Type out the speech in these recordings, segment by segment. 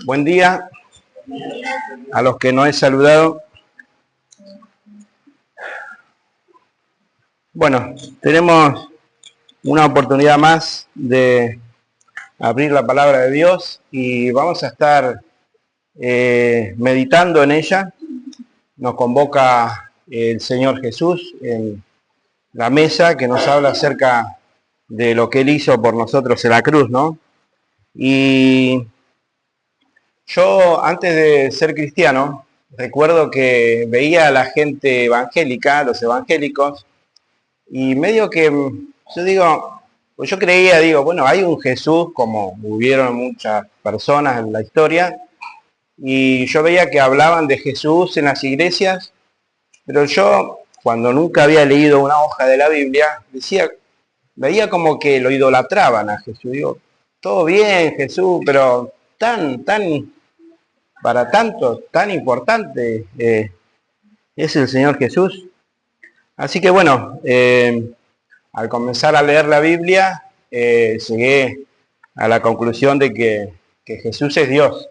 Buen día a los que no he saludado. Bueno, tenemos una oportunidad más de abrir la palabra de Dios y vamos a estar meditando en ella. Nos convoca el Señor Jesús en la mesa que nos habla acerca de lo que Él hizo por nosotros en la cruz, ¿no? Y yo, antes de ser cristiano, recuerdo que veía a la gente evangélica, los evangélicos, y medio que yo digo, pues yo creía, bueno, hay un Jesús, como hubieron muchas personas en la historia, y yo veía que hablaban de Jesús en las iglesias, pero yo, cuando nunca había leído una hoja de la Biblia, veía como que lo idolatraban a Jesús. Digo, todo bien, Jesús, pero para tanto, tan importante es el Señor Jesús. Así que bueno, al comenzar a leer la Biblia, llegué a la conclusión de que Jesús es Dios,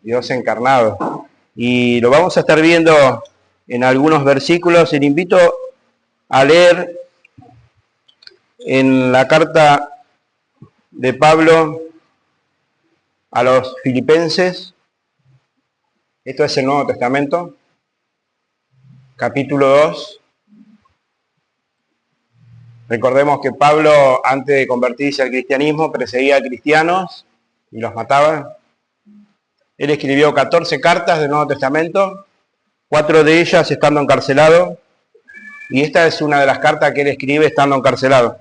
Dios encarnado. Y lo vamos a estar viendo en algunos versículos. Y le invito a leer en la carta de Pablo a los Filipenses. Esto es el Nuevo Testamento, capítulo 2. Recordemos que Pablo, antes de convertirse al cristianismo, perseguía a cristianos y los mataba. Él escribió 14 cartas del Nuevo Testamento, 4 de ellas estando encarcelado, y esta es una de las cartas que él escribe estando encarcelado.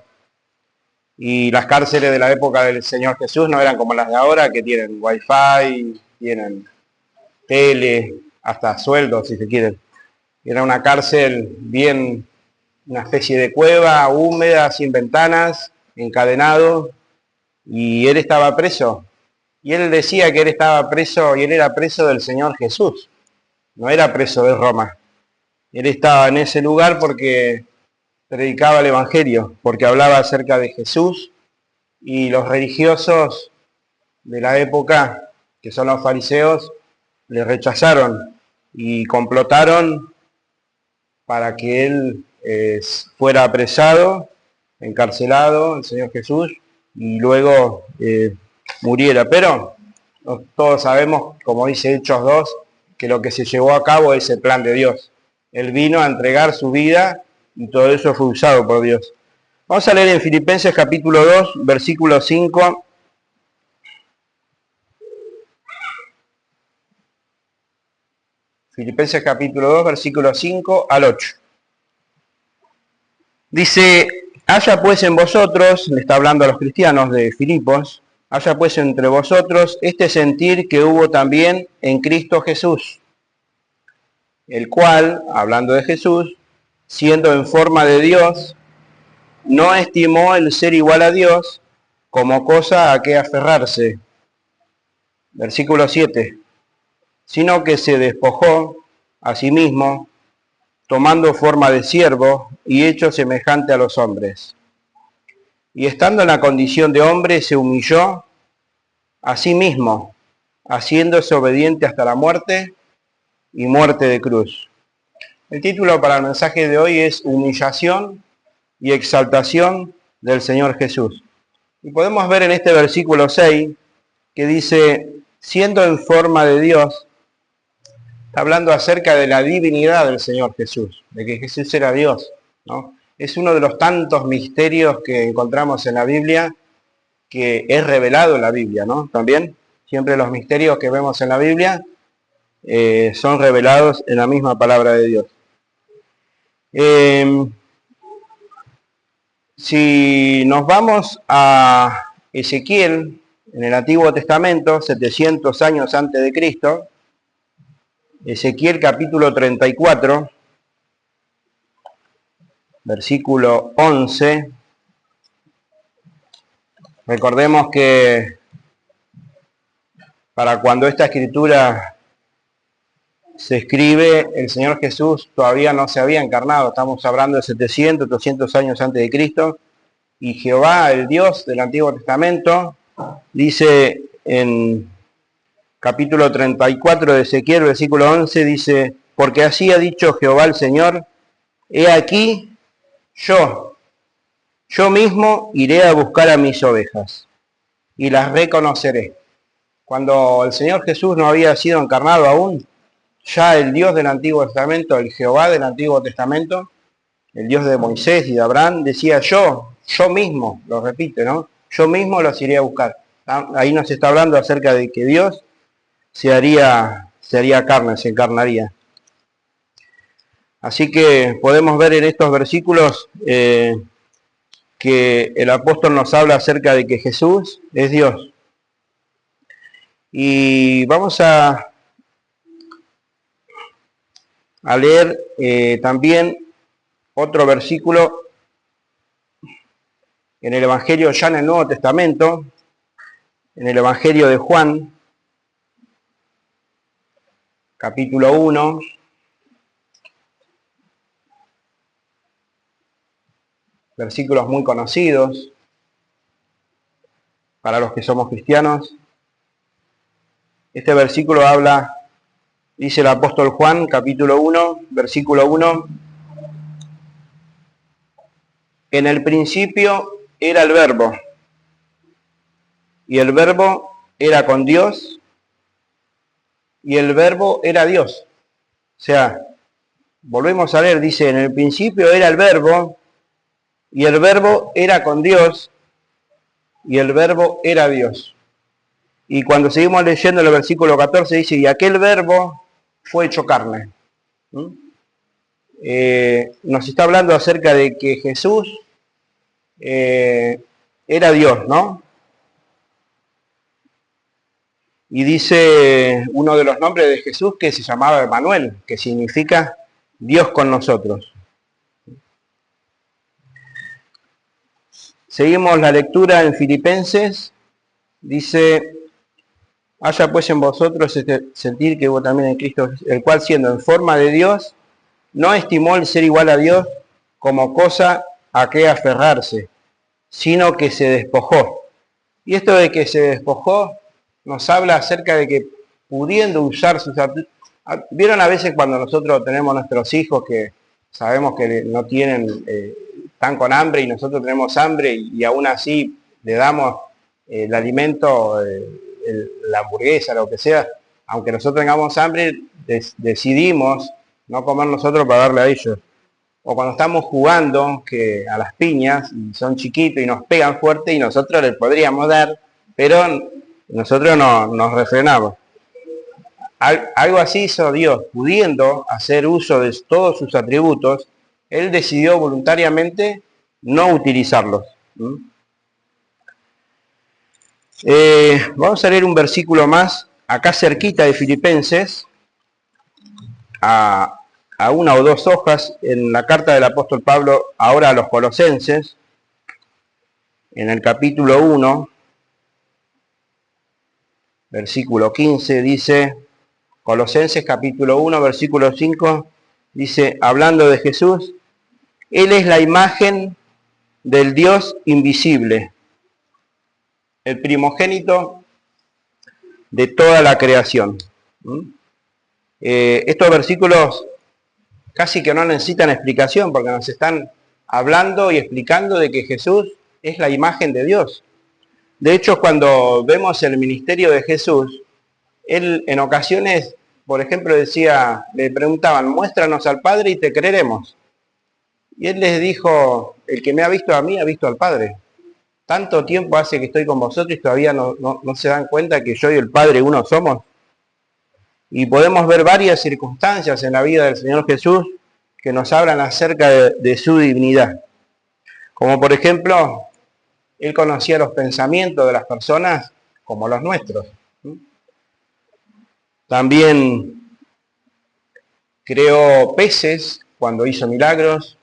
Y las cárceles de la época del Señor Jesús no eran como las de ahora, que tienen wifi, tienen tele, hasta sueldos, si se quieren. Era una cárcel bien, una especie de cueva húmeda, sin ventanas, encadenado, y él estaba preso. Y él decía que él estaba preso, y él era preso del Señor Jesús, no era preso de Roma. Él estaba en ese lugar porque predicaba el Evangelio, porque hablaba acerca de Jesús, y los religiosos de la época, que son los fariseos, le rechazaron y complotaron para que él fuera apresado, encarcelado, el Señor Jesús, y luego muriera. Pero todos sabemos, como dice Hechos 2, que lo que se llevó a cabo es el plan de Dios. Él vino a entregar su vida y todo eso fue usado por Dios. Vamos a leer en Filipenses capítulo 2, versículo 5. Filipenses capítulo 2, versículo 5 al 8. Dice, haya pues en vosotros, le está hablando a los cristianos de Filipos, haya pues entre vosotros este sentir que hubo también en Cristo Jesús, el cual, hablando de Jesús, siendo en forma de Dios, no estimó el ser igual a Dios como cosa a que aferrarse. Versículo 7. Sino que se despojó a sí mismo, tomando forma de siervo y hecho semejante a los hombres. Y estando en la condición de hombre, se humilló a sí mismo, haciéndose obediente hasta la muerte y muerte de cruz. El título para el mensaje de hoy es Humillación y exaltación del Señor Jesús. Y podemos ver en este versículo 6 que dice, siendo en forma de Dios, está hablando acerca de la divinidad del Señor Jesús, de que Jesús era Dios, ¿no? Es uno de los tantos misterios que encontramos en la Biblia, que es revelado en la Biblia, ¿no? También, siempre los misterios que vemos en la Biblia son revelados en la misma palabra de Dios. Si nos vamos a Ezequiel, en el Antiguo Testamento, 700 años antes de Cristo, Ezequiel capítulo 34, versículo 11, recordemos que para cuando esta escritura se escribe, el Señor Jesús todavía no se había encarnado, estamos hablando de 700, 800 años antes de Cristo, y Jehová, el Dios del Antiguo Testamento, dice en capítulo 34 de Ezequiel, versículo 11, dice, porque así ha dicho Jehová el Señor, he aquí, yo mismo iré a buscar a mis ovejas, y las reconoceré. Cuando el Señor Jesús no había sido encarnado aún, ya el Dios del Antiguo Testamento, el Jehová del Antiguo Testamento, el Dios de Moisés y de Abraham, decía yo mismo, lo repite, ¿no? Yo mismo los iré a buscar. Ahí nos está hablando acerca de que Dios se haría carne, se encarnaría. Así que podemos ver en estos versículos que el apóstol nos habla acerca de que Jesús es Dios. Y vamos a leer también otro versículo en el Evangelio ya en el Nuevo Testamento, en el Evangelio de Juan, capítulo 1, versículos muy conocidos para los que somos cristianos. Este versículo habla, dice el apóstol Juan, capítulo 1, versículo 1, en el principio era el Verbo, y el Verbo era con Dios, y el Verbo era Dios. O sea, volvemos a leer, dice, en el principio era el Verbo, y el Verbo era con Dios, y el Verbo era Dios. Y cuando seguimos leyendo el versículo 14 dice, y aquel Verbo fue hecho carne. Nos está hablando acerca de que Jesús era Dios, ¿no? Y dice uno de los nombres de Jesús que se llamaba Emmanuel, que significa Dios con nosotros. Seguimos la lectura en Filipenses, dice, haya pues en vosotros este sentir que hubo también en Cristo, el cual siendo en forma de Dios, no estimó el ser igual a Dios como cosa a que aferrarse, sino que se despojó. Y esto de que se despojó nos habla acerca de que pudiendo usar sus atributos. ¿Vieron a veces cuando nosotros tenemos nuestros hijos que sabemos que no tienen, están con hambre y nosotros tenemos hambre y aún así le damos el alimento, la hamburguesa, lo que sea, aunque nosotros tengamos hambre, decidimos no comer nosotros para darle a ellos? O cuando estamos jugando que a las piñas, y son chiquitos y nos pegan fuerte y nosotros les podríamos dar, pero nosotros nos refrenamos. Algo así hizo Dios, pudiendo hacer uso de todos sus atributos, Él decidió voluntariamente no utilizarlos. Vamos a leer un versículo más, acá cerquita de Filipenses, a una o dos hojas, en la carta del apóstol Pablo, ahora a los Colosenses, en el capítulo 1, versículo 15, dice, Colosenses capítulo 1, versículo 5, dice, hablando de Jesús, Él es la imagen del Dios invisible, el primogénito de toda la creación. Estos versículos casi que no necesitan explicación porque nos están hablando y explicando de que Jesús es la imagen de Dios. De hecho, cuando vemos el ministerio de Jesús, Él en ocasiones, por ejemplo, le preguntaban, muéstranos al Padre y te creeremos. Y Él les dijo, el que me ha visto a mí, ha visto al Padre. Tanto tiempo hace que estoy con vosotros y todavía no se dan cuenta que yo y el Padre uno somos. Y podemos ver varias circunstancias en la vida del Señor Jesús que nos hablan acerca de su divinidad. Como por ejemplo, Él conocía los pensamientos de las personas como los nuestros. También creó peces cuando hizo milagros,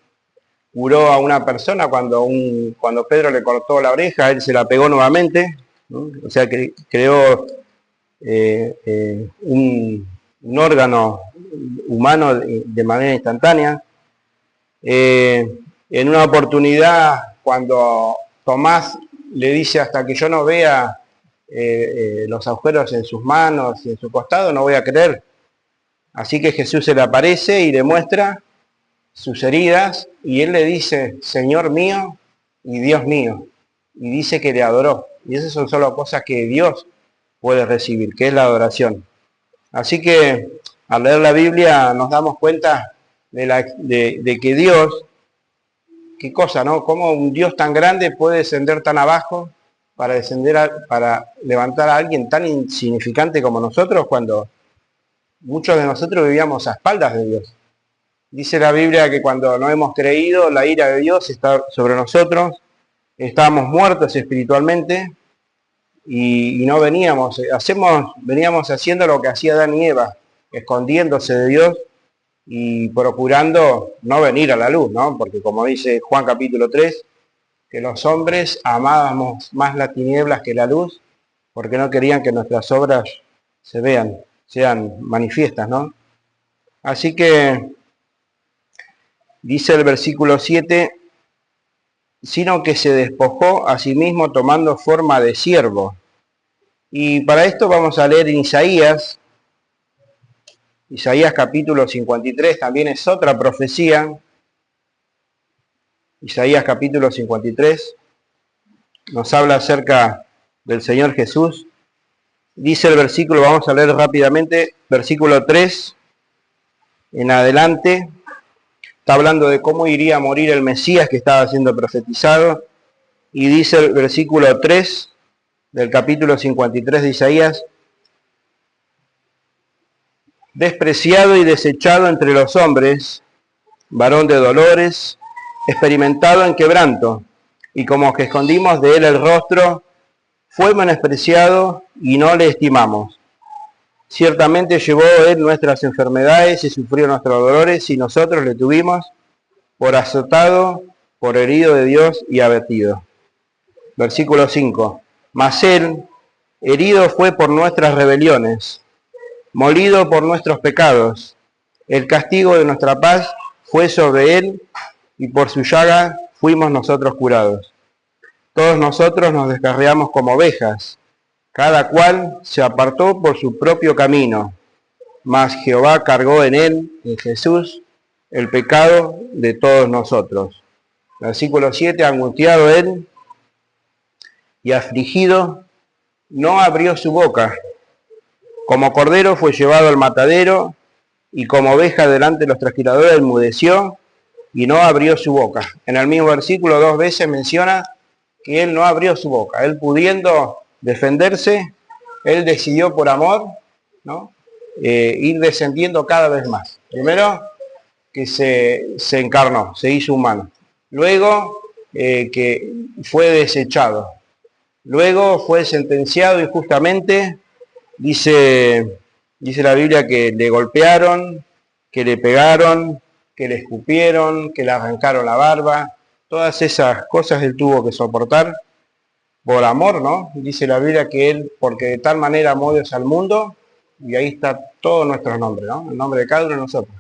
curó a una persona cuando Pedro le cortó la oreja, Él se la pegó nuevamente, ¿no? O sea, creó un órgano humano de manera instantánea. En una oportunidad, cuando Tomás le dice, hasta que yo no vea los agujeros en sus manos y en su costado, no voy a creer. Así que Jesús se le aparece y le muestra sus heridas, y él le dice, Señor mío y Dios mío, y dice que le adoró. Y esas son solo cosas que Dios puede recibir, que es la adoración. Así que al leer la Biblia nos damos cuenta de que Dios, qué cosa, ¿no? Cómo un Dios tan grande puede descender tan abajo para para levantar a alguien tan insignificante como nosotros, cuando muchos de nosotros vivíamos a espaldas de Dios. Dice la Biblia que cuando no hemos creído, la ira de Dios está sobre nosotros, estábamos muertos espiritualmente y no veníamos haciendo lo que hacía Adán y Eva, escondiéndose de Dios y procurando no venir a la luz, ¿no? Porque como dice Juan capítulo 3, que los hombres amábamos más las tinieblas que la luz, porque no querían que nuestras obras sean manifiestas, ¿no? Así que dice el versículo 7, sino que se despojó a sí mismo tomando forma de siervo. Y para esto vamos a leer en Isaías capítulo 53, también es otra profecía. Isaías capítulo 53 nos habla acerca del Señor Jesús. Dice el versículo, vamos a leer rápidamente, versículo 3 en adelante. Está hablando de cómo iría a morir el Mesías que estaba siendo profetizado. Y dice el versículo 3 del capítulo 53 de Isaías, despreciado y desechado entre los hombres, varón de dolores, experimentado en quebranto, y como que escondimos de él el rostro, fue menospreciado y no le estimamos. Ciertamente llevó él nuestras enfermedades y sufrió nuestros dolores, y nosotros le tuvimos por azotado, por herido de Dios y abatido. Versículo 5. Mas él, herido fue por nuestras rebeliones, molido por nuestros pecados. El castigo de nuestra paz fue sobre él, y por su llaga fuimos nosotros curados. Todos nosotros nos descarriamos como ovejas, cada cual se apartó por su propio camino, mas Jehová cargó en él, en Jesús, el pecado de todos nosotros. Versículo 7, angustiado él y afligido, no abrió su boca. Como cordero fue llevado al matadero, y como oveja delante de los trasquiladores enmudeció, y no abrió su boca. En el mismo versículo 2 veces menciona que él no abrió su boca. Él, pudiendo defenderse, él decidió por amor, ¿no? Ir descendiendo cada vez más. Primero que se encarnó, se hizo humano. Luego que fue desechado. Luego fue sentenciado injustamente. Dice la Biblia que le golpearon, que le pegaron, que le escupieron, que le arrancaron la barba. Todas esas cosas él tuvo que soportar por amor, ¿no? Dice la Biblia que él, porque de tal manera amó Dios al mundo, y ahí está todo nuestro nombre, ¿no? El nombre de cada uno de nosotros.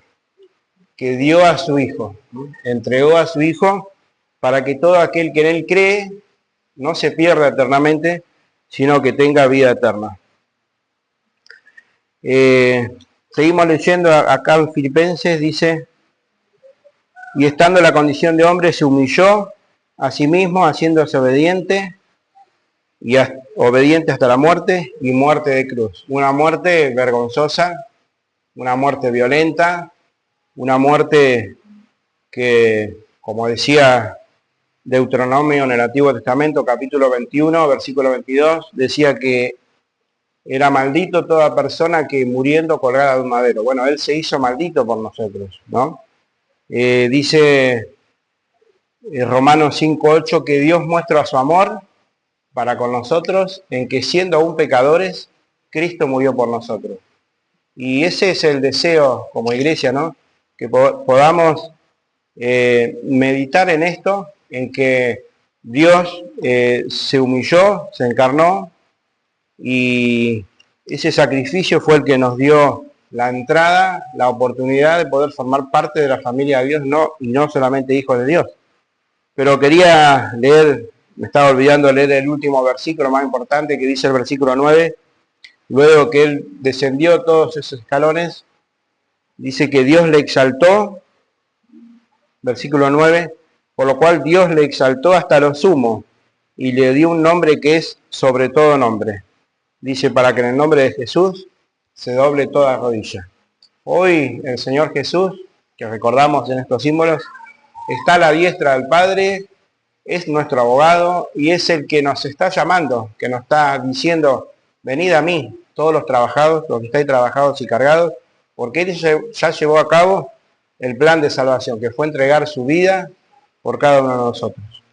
Que dio a su Hijo, ¿no? Entregó a su Hijo para que todo aquel que en él cree no se pierda eternamente, sino que tenga vida eterna. Seguimos leyendo acá en Filipenses, dice, y estando en la condición de hombre se humilló a sí mismo, haciéndose obediente, y obediente hasta la muerte, y muerte de cruz. Una muerte vergonzosa, una muerte violenta, una muerte que, como decía Deuteronomio en el Antiguo Testamento, capítulo 21, versículo 22, decía que era maldito toda persona que muriendo colgada de un madero. Bueno, él se hizo maldito por nosotros, ¿no? Dice Romanos 5:8 que Dios muestra su amor para con nosotros en que siendo aún pecadores, Cristo murió por nosotros. Y ese es el deseo como iglesia, ¿no? Que podamos meditar en esto, en que Dios se humilló, se encarnó, y ese sacrificio fue el que nos dio la entrada, la oportunidad de poder formar parte de la familia de Dios, y no solamente hijos de Dios. Pero quería leer, me estaba olvidando de leer el último versículo más importante, que dice el versículo 9, luego que él descendió todos esos escalones, dice que Dios le exaltó, versículo 9, por lo cual Dios le exaltó hasta lo sumo y le dio un nombre que es sobre todo nombre. Dice, para que en el nombre de Jesús se doble toda rodilla. Hoy el Señor Jesús, que recordamos en estos símbolos, está a la diestra del Padre, es nuestro abogado y es el que nos está llamando, que nos está diciendo, venid a mí, todos los trabajados, los que estáis trabajados y cargados, porque Él ya llevó a cabo el plan de salvación, que fue entregar su vida por cada uno de nosotros.